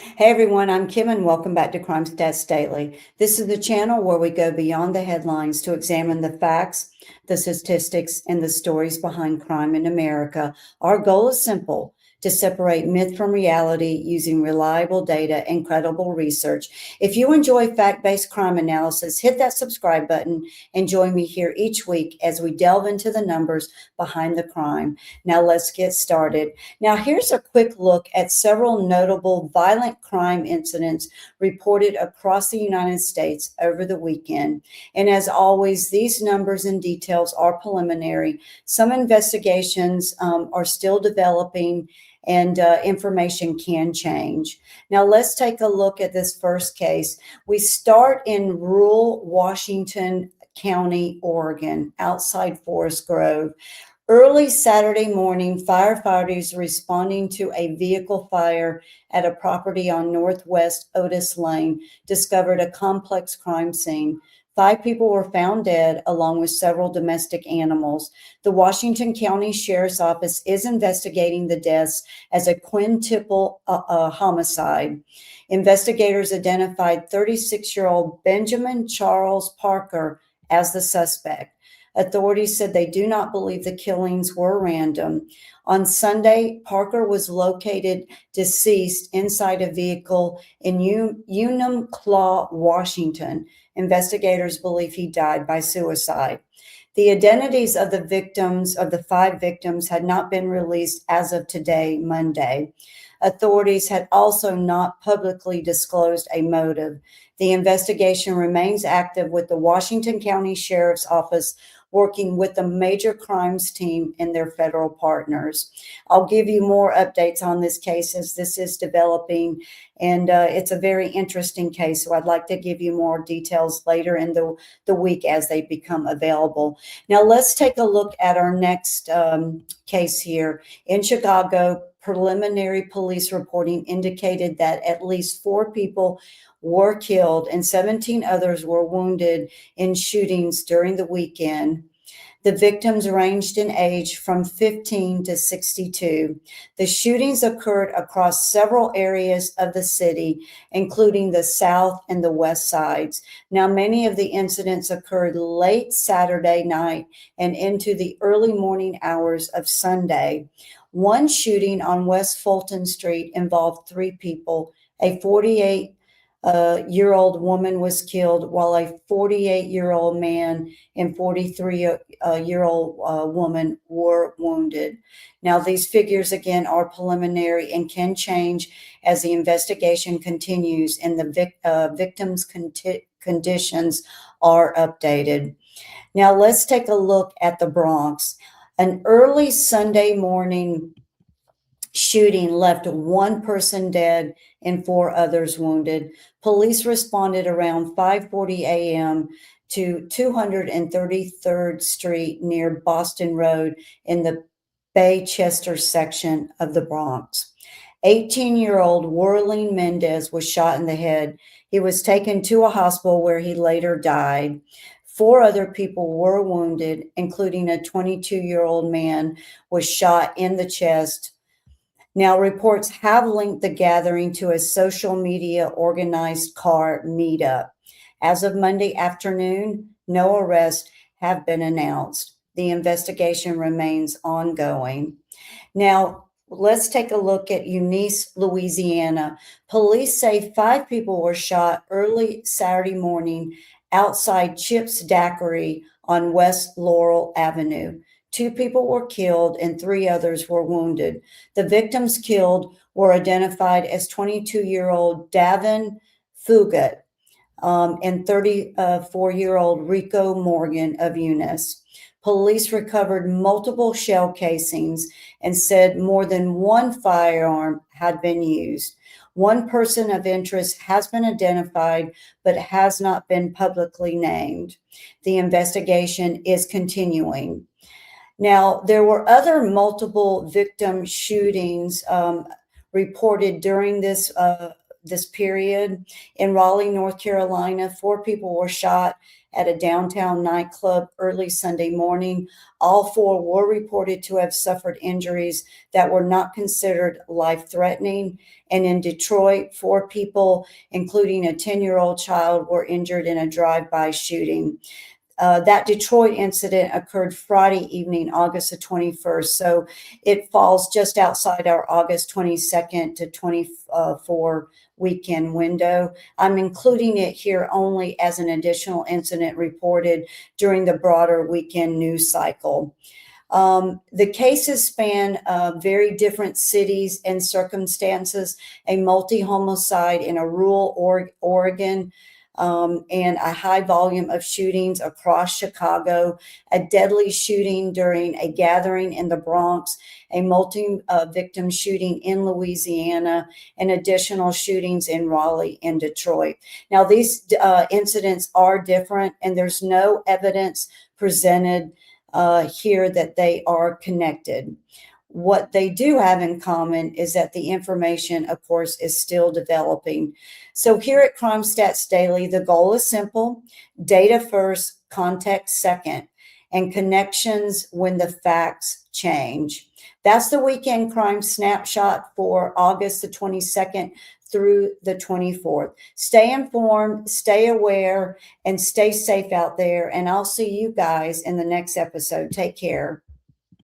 Hey everyone, I'm Kim and welcome back to Crime Stats Daily. This is the channel where we go beyond the headlines to examine the facts, the statistics, and the stories behind crime in America. Our goal is simple: to separate myth from reality using reliable data and credible research. If you enjoy fact-based crime analysis, hit that subscribe button and join me here each week as we delve into the numbers behind the crime. Now let's get started. Now, here's a quick look at several notable violent crime incidents reported across the United States over the weekend. And as always, these numbers and details are preliminary. Some investigations are still developing, and information can change. Now, let's take a look at this first case. We start in rural Washington County, Oregon, outside Forest Grove. Early Saturday morning, firefighters responding to a vehicle fire at a property on Northwest Otis Lane discovered a complex crime scene. 5 people were found dead, along with several domestic animals. The Washington County Sheriff's Office is investigating the deaths as a quintuple homicide. Investigators identified 36-year-old Benjamin Charles Parker as the suspect. Authorities said they do not believe the killings were random. On Sunday, Parker was located deceased inside a vehicle in Enumclaw, Washington. Investigators believe he died by suicide. The identities of the 5 victims had not been released as of today, Monday. Authorities had also not publicly disclosed a motive. The investigation remains active, with the Washington County Sheriff's Office working with the major crimes team and their federal partners. I'll give you more updates on this case as this is developing, and it's a very interesting case. So I'd like to give you more details later in the week as they become available. Now let's take a look at our next case here. In Chicago, preliminary police reporting indicated that at least 4 people were killed and 17 others were wounded in shootings during the weekend. The victims ranged in age from 15 to 62. The shootings occurred across several areas of the city, including the south and the west sides. Now, many of the incidents occurred late Saturday night and into the early morning hours of Sunday. One shooting on West Fulton Street involved 3 people. A 48-year-old woman was killed, while a 48-year-old man and 43-year-old woman were wounded. Now, these figures, again, are preliminary and can change as the investigation continues and the victims' conditions are updated. Now, let's take a look at the Bronx. An early Sunday morning shooting left 1 person dead and 4 others wounded. Police responded around 5:40 a.m. to 233rd Street near Boston Road in the Baychester section of the Bronx. 18-year-old Werling Mendez was shot in the head. He was taken to a hospital where he later died. 4 other people were wounded, including a 22-year-old man was shot in the chest. Now, reports have linked the gathering to a social media organized car meetup. As of Monday afternoon, no arrests have been announced. The investigation remains ongoing. Now, let's take a look at Eunice, Louisiana. Police say 5 people were shot early Saturday morning outside Chip's Daiquiri on West Laurel Avenue. 2 people were killed and 3 others were wounded. The victims killed were identified as 22-year-old Davin Fugat and 34-year-old Rico Morgan of Eunice. Police recovered multiple shell casings and said more than 1 firearm had been used. 1 person of interest has been identified but has not been publicly named. The investigation is continuing. Now, there were other multiple victim shootings reported during this this period. In Raleigh, North Carolina, 4 people were shot at a downtown nightclub early Sunday morning. All 4 were reported to have suffered injuries that were not considered life-threatening. And in Detroit, 4 people, including a 10-year-old child, were injured in a drive-by shooting. That Detroit incident occurred Friday evening, August the 21st. So it falls just outside our August 22nd to 24 weekend window. I'm including it here only as an additional incident reported during the broader weekend news cycle. The cases span very different cities and circumstances, a multi-homicide in a rural Oregon, and a high volume of shootings across Chicago, a deadly shooting during a gathering in the Bronx, a multi-victim shooting in Louisiana, and additional shootings in Raleigh and Detroit. Now, these incidents are different, and there's no evidence presented here that they are connected. What they do have in common is that the information, of course, is still developing. So here at Crime Stats Daily, the goal is simple: data first, context second, and connections when the facts change. That's the weekend crime snapshot for August the 22nd through the 24th. Stay informed, stay aware, and stay safe out there. And I'll see you guys in the next episode. Take care.